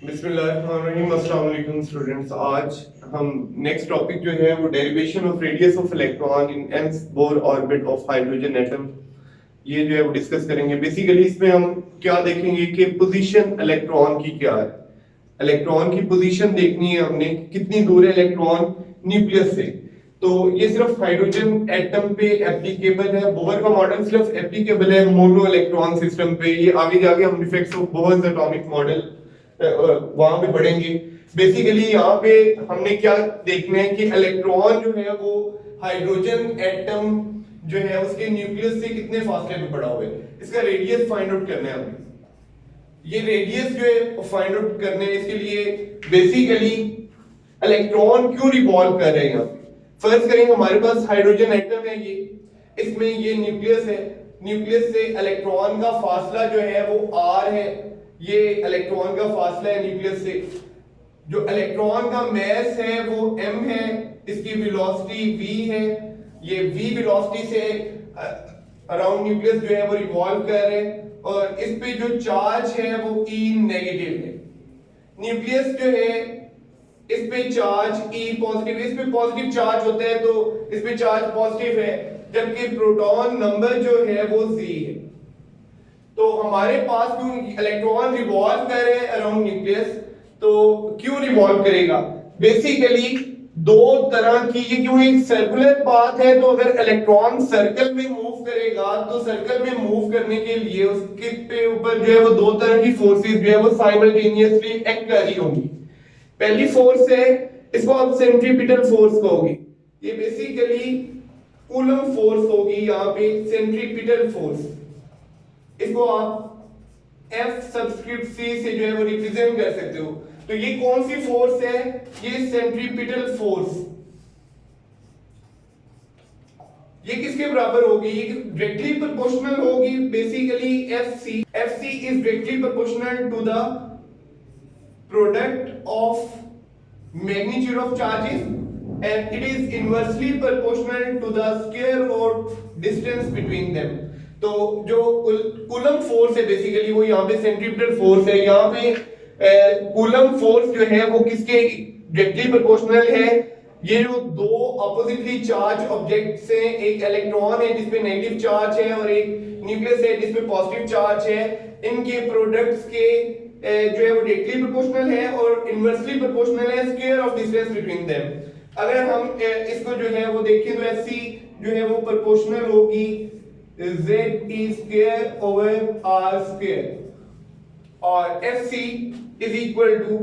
बिस्मिल्लाहिर्रहमानिर्रहीम। अस्सलाम वालेकुम स्टूडेंट्स। आज हम नेक्स्ट टॉपिक जो है वो derivation of radius of electron in nth Bohr orbit of hydrogen atom, ये जो है वो डिस्कस करेंगे। बेसिकली इसमें हम क्या देखेंगे कि पोजीशन इलेक्ट्रॉन की क्या है। इलेक्ट्रॉन की पोजीशन देखनी है हमने, कितनी दूर है इलेक्ट्रॉन न्यूक्लियस से। तो ये सिर्फ हाइड्रोजन एटम पे एप्लीकेबल है। बोहर का मॉडल सिर्फ एप्लीकेबल है मोनो इलेक्ट्रॉन सिस्टम पे। ये आगे जाके हम effects of Bohr's atomic model वहां पे पढ़ेंगे। बेसिकली यहाँ पे हमने क्या देखना है कि इलेक्ट्रॉन जो है वो हाइड्रोजन एटम जो है उसके न्यूक्लियस से कितने फासले पे पड़ा हुआ है, इसका रेडियस फाइंड आउट करना है हमें। ये रेडियस जो है फाइंड आउट करने है, इसके लिए बेसिकली इलेक्ट्रॉन क्यों रिवॉल्व कर रहे हैं। फर्ज करेंगे हमारे पास हाइड्रोजन एटम है, ये इसमें ये न्यूक्लियस है। न्यूक्लियस से इलेक्ट्रॉन का फासला जो है वो r है। ये इलेक्ट्रॉन का फासला है न्यूक्लियस से। जो इलेक्ट्रॉन का मास है वो m है, इसकी वेलोसिटी v है। ये v वेलोसिटी से अराउंड न्यूक्लियस जो है वो रिवॉल्व कर रहे हैं, और इस पे जो चार्ज है वो E नेगेटिव है। न्यूक्लियस जो है इस पे चार्ज E पॉजिटिव, इस पे पॉजिटिव चार्ज होता है तो इस पे चार्ज पॉजिटिव है, जबकि प्रोटॉन नंबर जो है वो Z है। तो हमारे पास क्यों इलेक्ट्रॉन रिवॉल्व कर रहे हैं अराउंड न्यूक्लियस, तो क्यों रिवॉल्व करेगा। बेसिकली दो तरह की, ये क्यों एक सर्कुलर पाथ है, तो अगर इलेक्ट्रॉन सर्कल में मूव करेगा तो सर्कल में मूव करने के लिए उसके पे ऊपर जो है वो दो तरह की फोर्सेस जो है वो साइमल्टेनियसली एक्ट कर रही होंगी। पहली फोर्स है, इसको आप सेंट्रीपिटल फोर्स कहोगे। ये बेसिकली कूलम फोर्स होगी। यहाँ पे सेंट्रीपिटल फोर्स, इसको आप F सबस्क्रिप्ट C से जो है वो रिप्रेजेंट कर सकते हो। तो ये कौन सी फोर्स है, ये सेंट्रीपिटल फोर्स। ये किसके बराबर होगी, ये डायरेक्टली प्रोपोर्शनल होगी। Basically FC is directly proportional to the product of magnitude of charges and it is inversely proportional to the square root distance between them। तो जो कूलम फोर्स है बेसिकली वो यहाँ पे सेंट्रीपिटल फोर्स है। यहाँ पे कूलम फोर्स जो है वो किसके डायरेक्टली प्रोपोर्शनल है। ये जो दो अपोजिटली चार्ज ऑब्जेक्ट्स हैं, एक इलेक्ट्रॉन है जिसपे नेगेटिव चार्ज है और एक न्यूक्लियस है जिसपे पॉजिटिव चार्ज है, इनके प्रोडक्ट्स के जो है वो डायरेक्टली प्रोपोर्शनल है और इनवर्सली प्रोपोर्शनल है square of distance between them. अगर हम इसको जो है वो देखें तो FC जो है वो प्रोपोर्शनल होगी ZE square over R square, और FC is equal to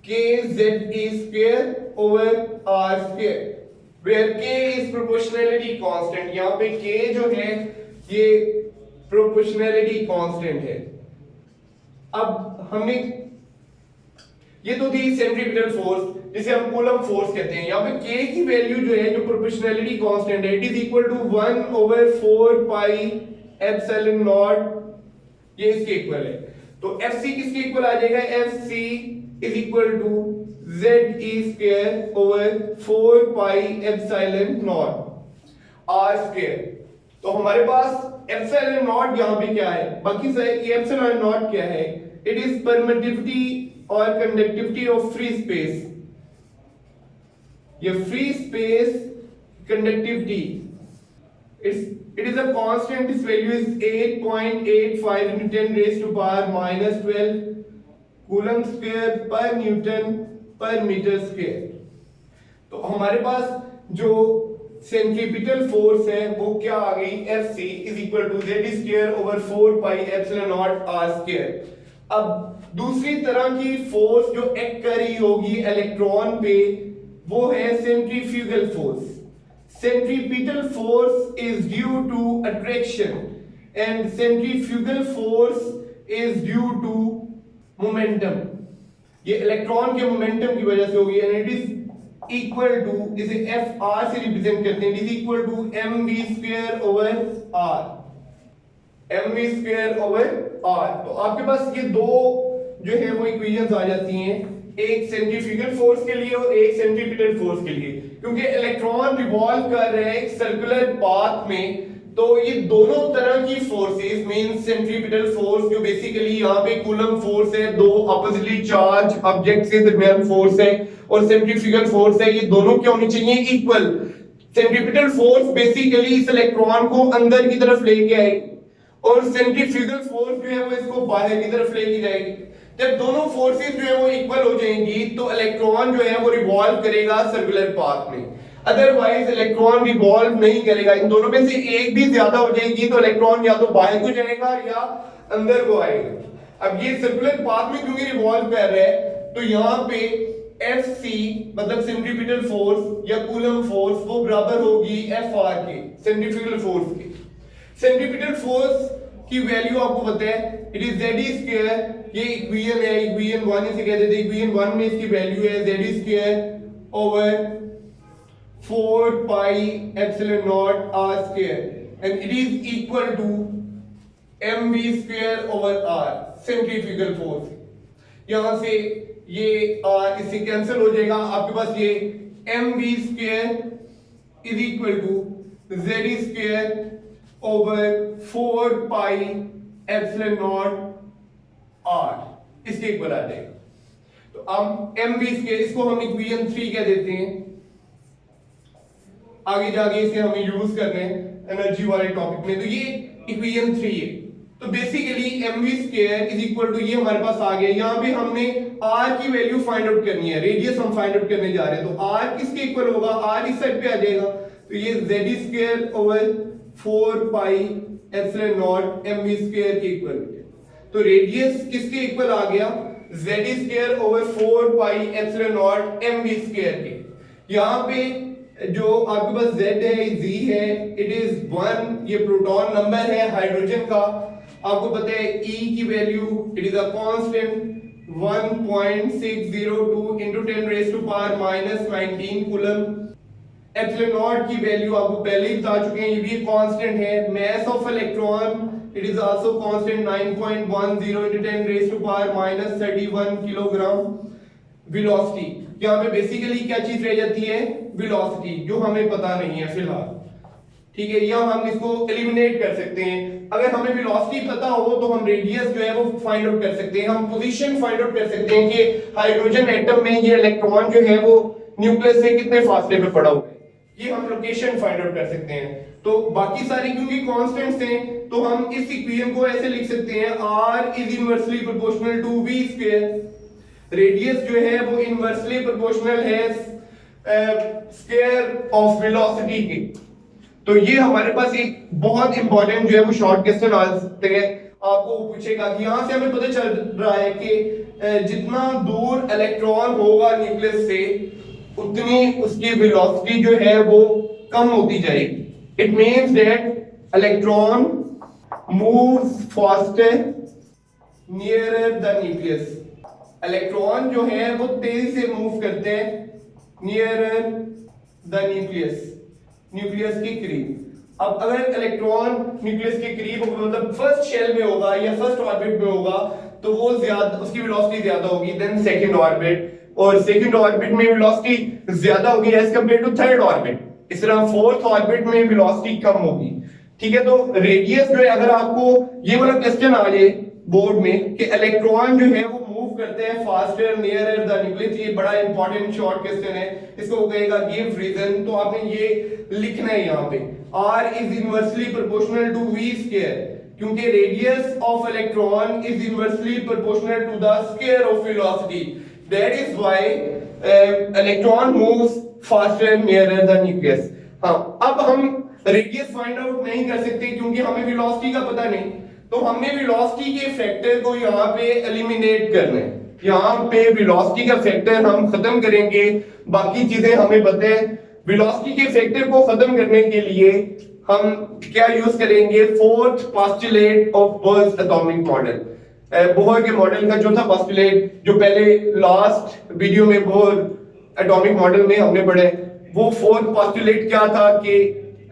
KZE square over R square, where K is proportionality constant। यहाँ पे K जो है ये प्रोपोर्शनैलिटी कांस्टेंट है। अब हमने ये तो थी सेंट्रीपिटल फोर्स जिसे हम कूलम फोर्स कहते हैं। यहाँ पे K की वैल्यू जो है जो प्रोपोर्शनैलिटी कांस्टेंट है, it is equal to 1 over 4 pi epsilon naught, ये इसके इक्वल है। तो FC किसके इक्वल आ जाएगा, FC is equal to ZE square over 4 pi epsilon naught R square. तो हमारे पास एप्सिलॉन नॉट यहाँ पे क्या है, बाकी से ये एप्सिलॉन नॉट क्या है, इट इज परमिटिविटी और कंडक्टिविटी ऑफ फ्री स्पेस। ये free space conductivity it is a constant, its value is 8.85 into 10 raised to power minus 12 coulomb square पर न्यूटन पर मीटर स्क्वायर। तो हमारे पास जो सेंट्रीपिटल फोर्स है वो क्या आ गई, FC is equal to ZE square over 4 pi epsilon naught R square. अब दूसरी तरह की फोर्स जो एक्ट कर रही होगी इलेक्ट्रॉन पे वो है centrifugal force. Centripetal force is due to attraction and centrifugal force is due to momentum. ये इलेक्ट्रॉन के मोमेंटम की वजह से होगी, and it is equal to, इसे FR से रिप्रेजेंट करते हैं, it is equal to mv square over r, mv square over r। तो आपके पास ये दो जो है वो इक्वेशंस आ जाती हैं, एक सेंट्रीफ्यूगल फोर्स के लिए और एक सेंट्रीपिटल फोर्स के लिए। क्योंकि इलेक्ट्रॉन रिवॉल्व कर रहे हैं एक सर्कुलर पाथ में तो ये दोनों तरह की फोर्सेस मीन सेंट्रीपिटल फोर्स जो बेसिकली यहाँ पे कूलम फोर्स है, दो ऑपोजिटली चार्ज ऑब्जेक्ट्स के दरमियान फोर्स है, और सेंट्रीफ्यूगल फोर्स है, ये दोनों क्या होनी चाहिए? इक्वल। सेंट्रीपिटल फोर्स बेसिकली इस इलेक्ट्रॉन को अंदर की तरफ लेके आएगी और सेंट्रीफ्यूगल फोर्स जो है वो इसको बाहर की तरफ लेके जाएगी। जब दोनों फोर्सेस जो है वो इक्वल हो जाएंगी तो इलेक्ट्रॉन जो है वो रिवॉल्व करेगा सर्कुलर पाथ में, अदरवाइज इलेक्ट्रॉन रिवॉल्व नहीं करेगा। इन दोनों में से एक भी ज्यादा हो जाएगी तो इलेक्ट्रॉन या तो बाहर को जाएगा या अंदर को आएगा। अब ये सर्कुलर पाथ में क्योंकि रिवॉल्व कर रहा है तो यहाँ पे Fc मतलब सेंट्रीपिटल फोर्स या कूलम फोर्स वो बराबर होगी Fr के, सेंट्रीफ्यूगल फोर्स के। सेंट्रीपिटल फोर्स की वैल्यू आपको पता है, इट इज Z स्क्वायर, ये इक्वेशन है, इक्वेशन 1 इसे कहते थे, इक्वेशन 1 में इसकी वैल्यू है Z square over 4 pi epsilon naught r square and it is equal to mv square over r centrifugal force। यहां से ये r इससे कैंसिल हो जाएगा, आपके पास ये mv square is equal to z square over 4 pi epsilon naught r, इसके equal आ जाएगा। तो अब mv square इसको हम इक्वेशन 3 कह देते हैं, आगे जाके इसे हमें यूज करने एनर्जी वाले टॉपिक में। तो ये इक्वेशन 3 है। तो basically mv square is equal to, ये हमारे पास आ गया, यहां पे हमने r की वैल्यू फाइंड आउट करनी है, रेडियस हम फाइंड आउट करने जा रहे हैं। तो r किसके इक्वल होगा? r इस साइड पे आ जाएगा, तो ये z square over 4 pi epsilon not mv square के इक्वल हो गया। तो रेडियस किसके इक्वल आ गया? z square over 4 pi epsilon not mv square के। यहां पे जो आपके पास Z है, Z है, इट इज 1, ये प्रोटॉन नंबर है हाइड्रोजन का। आपको पता है E की value it is a constant 1.602 into 10 raised to power minus 19 coulomb. Epsilon not की वैल्यू आपको पहले ही बता चुके हैं, ये भी कांस्टेंट है। Mass of electron it is also constant 9.10 into 10 raised to power minus 31 kilogram. Velocity, यहाँ पे बेसिकली क्या चीज रह जाती है? वेलोसिटी, जो हमें पता नहीं है फिलहाल, ठीक है, या हम इसको एलिमिनेट कर सकते हैं। अगर हमें वेलोसिटी पता हो तो हम रेडियस जो है वो फाइंड आउट कर सकते हैं, हम पोजीशन फाइंड आउट कर सकते हैं कि हाइड्रोजन एटम में ये इलेक्ट्रॉन जो है वो न्यूक्लियस से कितने फासले पे पड़ा हुआ है, ये हम लोकेशन फाइंड आउट कर सकते हैं। तो बाकी सारे क्योंकि कांस्टेंट्स हैं तो हम इस इक्वेशन को ऐसे लिख सकते हैं, r is inversely proportional to v square. Radius जो है वो इनवर्सली प्रोपोर्शनल है स्क्वायर ऑफ वेलोसिटी के। तो ये हमारे पास एक बहुत इंपॉर्टेंट जो है वो शॉर्ट क्वेश्चन आ सकते हैं, आपको पूछेगा कि यहां से हमें पता चल रहा है कि जितना दूर इलेक्ट्रॉन होगा न्यूक्लियस से उतनी उसकी वेलोसिटी जो है वो कम होती जाएगी। It means that electron moves faster nearer the nucleus. Electron जो है वो तेजी से मूव करते हैं नियरर द न्यूक्लियस, न्यूक्लियस के करीब। अब अगर इलेक्ट्रॉन न्यूक्लियस के करीब मतलब फर्स्ट शेल में होगा या फर्स्ट ऑर्बिट में होगा तो वो ज्यादा, उसकी वेलोसिटी ज्यादा होगी देन सेकंड ऑर्बिट, और सेकंड ऑर्बिट में वेलोसिटी ज्यादा होगी as compare to third orbit. इस तरह फोर्थ ऑर्बिट में वेलोसिटी कम होगी, ठीक है। तो रेडियस जो है, अगर आपको ये वाला क्वेश्चन आ जाए बोर्ड में कि इलेक्ट्रॉन जो है वो मूव करते हैं फास्टर नियरर द न्यूक्लियस, ये बड़ा इंपॉर्टेंट शॉर्ट क्वेश्चन है, इसको कहेगा गिव रीजन। तो आपने ये लिखना है यहाँ पे, r is inversely proportional to v square, क्योंकि radius of electron is inversely proportional to the square of velocity, that is why electron moves faster nearer the nucleus. हाँ, अब हम रेडियस फाइंड आउट नहीं कर सकते क्योंकि हमें वेलोसिटी का पता नहीं, तो हमने वेलोसिटी के फैक्टर को यहाँ पे एलिमिनेट करना है। यहाँ पे वेलोसिटी का फैक्टर हम खत्म करेंगे, बाकी चीजें हमें पता है। वेलोसिटी के फैक्टर को खत्म करने के लिए हम क्या यूज करेंगे? Fourth postulate of Bohr's atomic model. Bohr के मॉडल का जो था पोस्टुलेट, जो पहले लास्ट वीडियो में बोह्र एटॉमिक मॉडल में हमने पढ़े, वो फोर्थ पोस्टुलेट क्या था कि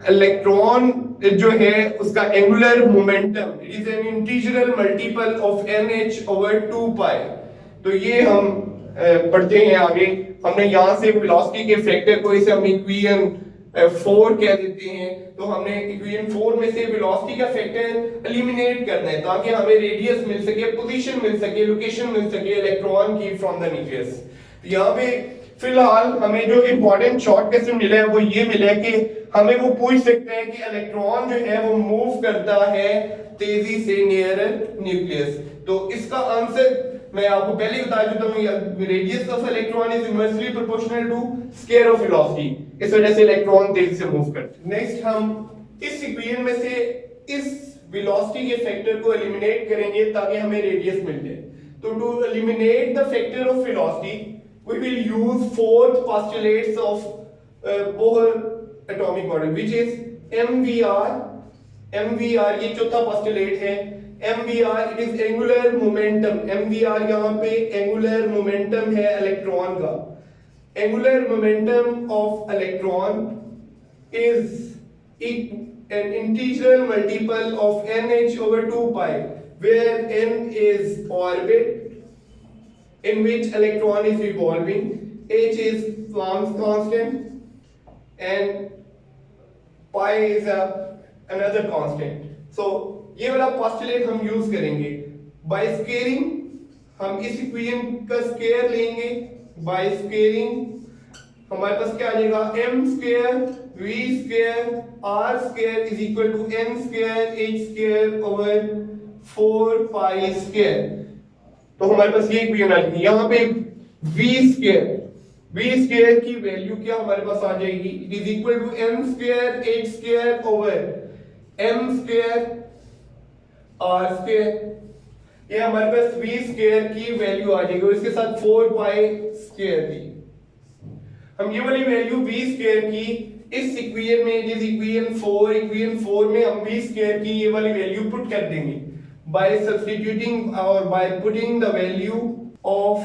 इलेक्ट्रॉन जो है उसका angular momentum it is an integral multiple of nh over 2 पाई। तो ये हम पढ़ते हैं आगे। हमने यहां से वेलोसिटी के फैक्टर को, इसे हम इक्वेशन 4 कह देते हैं, तो हमने इक्वेशन 4 में से वेलोसिटी का फैक्टर एलिमिनेट करना है ताकि हमें रेडियस मिल सके, पोजीशन मिल सके, लोकेशन मिल सके इलेक्ट्रॉन की फ्रॉम द न्यूक्लियस। तो यहाँ पे फिलहाल हमें जो इंपॉर्टेंट शॉर्ट क्वेश्चन मिला है वो ये मिला है कि हमें वो पूछ सकते हैं कि इलेक्ट्रॉन जो है वो मूव करता है तेजी से नियर न्यूक्लियस। तो इसका आंसर मैं आपको पहले ही बता चुका हूं, radius of electron is inversely proportional to square of velocity. इस वजह से इलेक्ट्रॉन तेजी से मूव करते हैं। नेक्स्ट हम इस इक्वेशन में से इस वेलोसिटी के फैक्टर को एलिमिनेट करेंगे ताकि हमें रेडियस मिल जाए। तो to eliminate the factor of velocity we will use fourth postulates of Bohr atomic model which is MVR ये चौथा postulate है। MVR it is angular momentum। MVR यहाँ पे angular momentum है इलेक्ट्रॉन का। Angular momentum of electron is an integral multiple of nh over 2 pi where n is orbit in which electron is revolving, h is Planck's constant and pi is another constant। so ये वाला postulate हम use करेंगे। by squaring हम इस equation का square लेंगे। by squaring हमारे पास क्या आ जाएगा, m square v square r square is equal to n square h square over 4 pi square. तो हमारे पास ये इक्वेशन आ जाएगी। यहाँ पे v स्क्वायर की वैल्यू क्या हमारे पास आ जाएगी, it is equal to m square h square over m square r square. ये हमारे पास v स्क्वायर की वैल्यू आ जाएगी और इसके साथ 4 पाई स्क्वायर की। हम ये वाली वैल्यू v स्क्वायर की इस इक्वेशन में, जिस इक्वेशन 4 में हम v स्क्वायर की ये वाली वैल्यू पुट कर देंगे by substituting or by putting the value of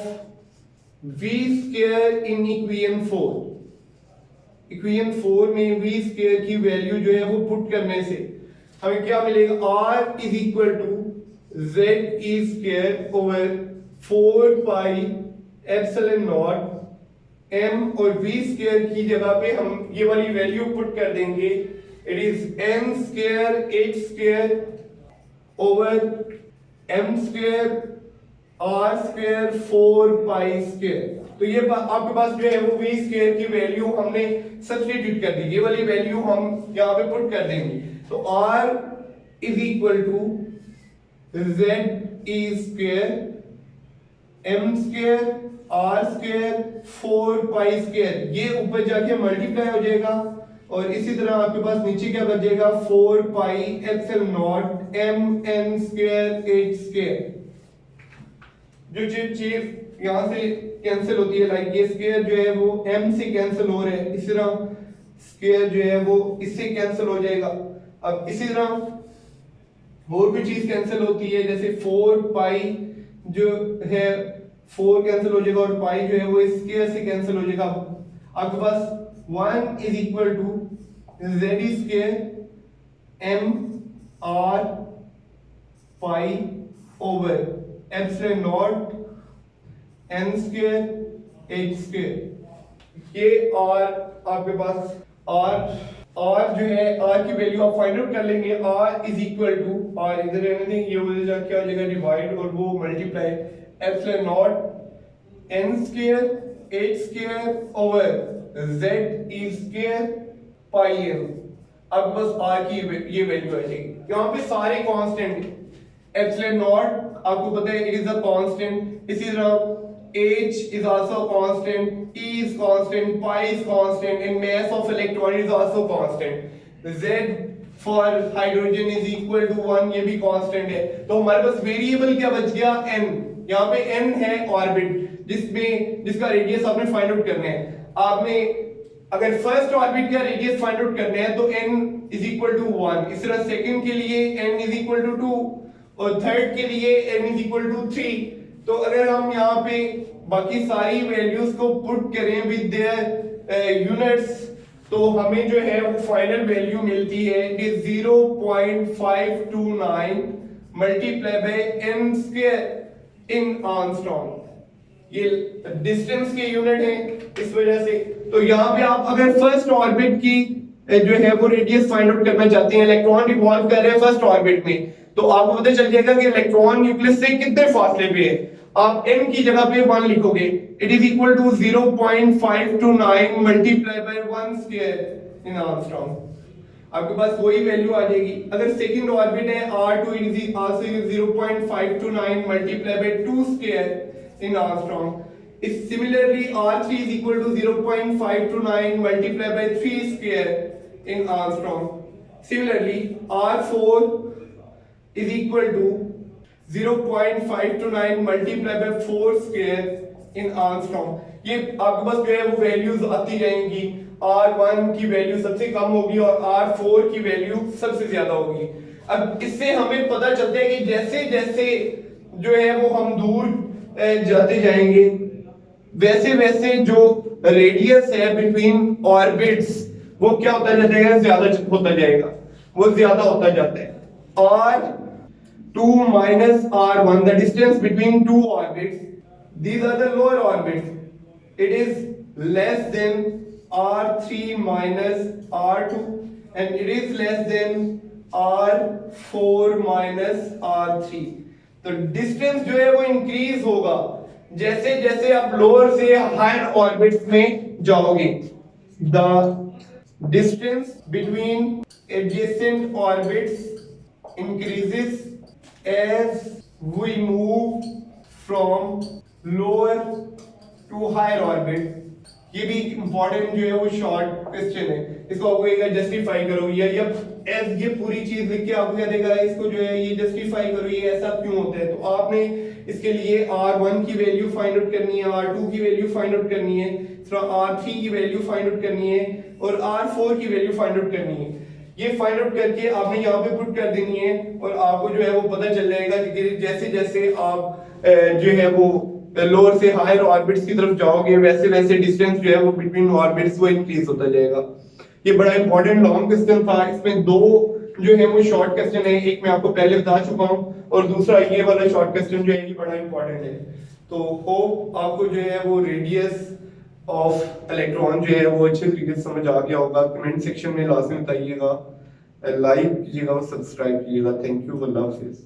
v square in equation 4। equation 4 में v square की वैल्यू जो है वो पुट करने से हमें क्या मिलेगा, r is equal to z e square over 4 pi epsilon naught m और v square की जगह पे हम ये वाली वैल्यू पुट कर देंगे, it is n square h square over m square r square 4 pi square. तो ये आपके पास जो है वो v स्क्वायर की वैल्यू हमने सब्स्टिट्यूट कर दी, ये वाली वैल्यू हम यहाँ पे पुट कर देंगे। तो r is equal to z e square m square r square 4 pi square, ये ऊपर जाके मल्टीप्लाई हो जाएगा और इसी तरह आपके पास नीचे क्या बचेगा, 4 pi epsilon not m n square h square. जो चीज यहां से कैंसिल होती है, लाइक ये स्क्वायर जो है वो m से कैंसिल हो रहा है, इसी तरह स्क्वायर जो है वो इससे कैंसिल हो जाएगा। अब इसी तरह और भी चीज कैंसिल होती है, जैसे 4 पाई जो है 4 कैंसिल हो जाएगा और पाई जो है वो स्क्वायर से कैंसिल हो जाएगा। आपके पास 1 is equal to z square m r pi over epsilon naught n square h square। ये r आपके पास r जो है r की वैल्यू आप फाइंड आउट कर लेंगे। r is equal to r इधर एनीथिंग ये हो जाएगा, क्या हो जाएगा, डिवाइड और वो multiply epsilon naught n square h square over z e square pi m। अब बस r की ये वैल्यू आ जाएगी। यहाँ पे सारे कांस्टेंट, एप्सिलॉन नॉट आपको पता है इट इज अ कांस्टेंट, इसी तरह h is also a constant, e is constant, pi is constant and mass of electron is also constant। z for hydrogen is equal to 1, ये भी constant है। तो हमारे पास वेरिएबल क्या बच गया, n। यहाँ पे n है ऑर्बिट जिसका रेडियस आपने फाइंड आउट करना है। आपने अगर फर्स्ट ऑर्बिट का रेडियस फाइंड आउट करना है तो n इज इक्वल टू 1, इस तरह सेकंड के लिए n इज इक्वल टू 2 और थर्ड के लिए n इज इक्वल टू 3। तो अगर हम यहाँ पे बाकी सारी वैल्यूज को पुट करें विद देयर यूनिट्स तो हमें जो है वो फाइनल वैल्यू मिलती है, it is 0.529 multiply bye n square in Armstrong. ये डिस्टेंस के यूनिट है इस वजह से। तो यहाँ पे आप अगर फर्स्ट ऑर्बिट की जो है वो रेडियस फाइंड आउट करना चाहते हैं, इलेक्ट्रॉन रिवॉल्व कर रहे हैं फर्स्ट ऑर्बिट में, तो आपको पता चल जाएगा कि इलेक्ट्रॉन न्यूक्लियस से कितने फासले पे है। आप n की जगह पे 1 लिखोगे, it is equal to 0.529 multiply by 1 square in angstrom. आपके पास वही वैल्यू आ जाएगी। अगर सेकंड ऑर्बिट है R2, it is also 0.529 multiply bye 2 square in Armstrong. Similarly, R3 is equal to 0.529 multiplied by 3 square in Armstrong. Similarly, R4 is equal to 0.529 multiplied by 4 square in Armstrong. ये आपके पास जो है वो values आती जाएंगी। R1 की value सबसे कम होगी और R4 की वैल्यू सबसे ज्यादा होगी। अब इससे हमें पता चलता है कि जैसे जैसे जो है वो हम दूर जाते जाएंगे, वैसे वैसे जो रेडियस है बिटवीन ऑर्बिट्स वो क्या होता जाएगा, ज्यादा होता जाएगा, वो ज्यादा होता जाता है। R2 minus R1, the distance between two orbits, these are the lower orbits, it is less than R3 minus R2 and it is less than R4 minus R3। तो डिस्टेंस जो है वो इंक्रीज होगा जैसे जैसे आप लोअर से higher orbits में जाओगे। The distance between adjacent orbits increases as we move from lower to higher orbit. ये भी इंपॉर्टेंट जो है वो शॉर्ट क्वेश्चन है, इसको आपको एक जस्टिफाई करो या एज ये पूरी चीज लिख के आपको क्या देगा, इसको जो है ये जस्टिफाई करो ये ऐसा क्यों होता है। तो आपने इसके लिए R1 की वैल्यू फाइंड आउट करनी है, R2 की वैल्यू फाइंड आउट करनी है, R3 की वैल्यू फाइंड आउट करनी है और R4 की वैल्यू फाइंड आउट करनी है। ये फाइंड आउट करके आपने यहाँ पे पुट कर देनी है और आपको जो है वो पता चल जाएगा कि जैसे जैसे आप जो है वो लोअर से हायर ऑर्बिट्स की तरफ जाओगे वैसे वैसे डिस्टेंस जो है वो बिटवीन ऑर्बिट्स वो इंक्रीज होता जाएगा। ये बड़ा इंपॉर्टेंट लॉन्ग क्वेश्चन था, इसमें दो जो है वो शॉर्ट क्वेश्चन है, एक मैं आपको पहले बता चुका हूँ और दूसरा ये वाला शॉर्ट क्वेश्चन जो है ये बड़ा इंपॉर्टेंट है। तो होप आपको जो है वो रेडियस ऑफ इलेक्ट्रॉन जो है वो अच्छे तरीके से समझ आ गया होगा। कमेंट सेक्शन में लाजमी बताइएगा, लाइक कीजिएगा और सब्सक्राइब कीजिएगा। Thank you, Allah Hafiz.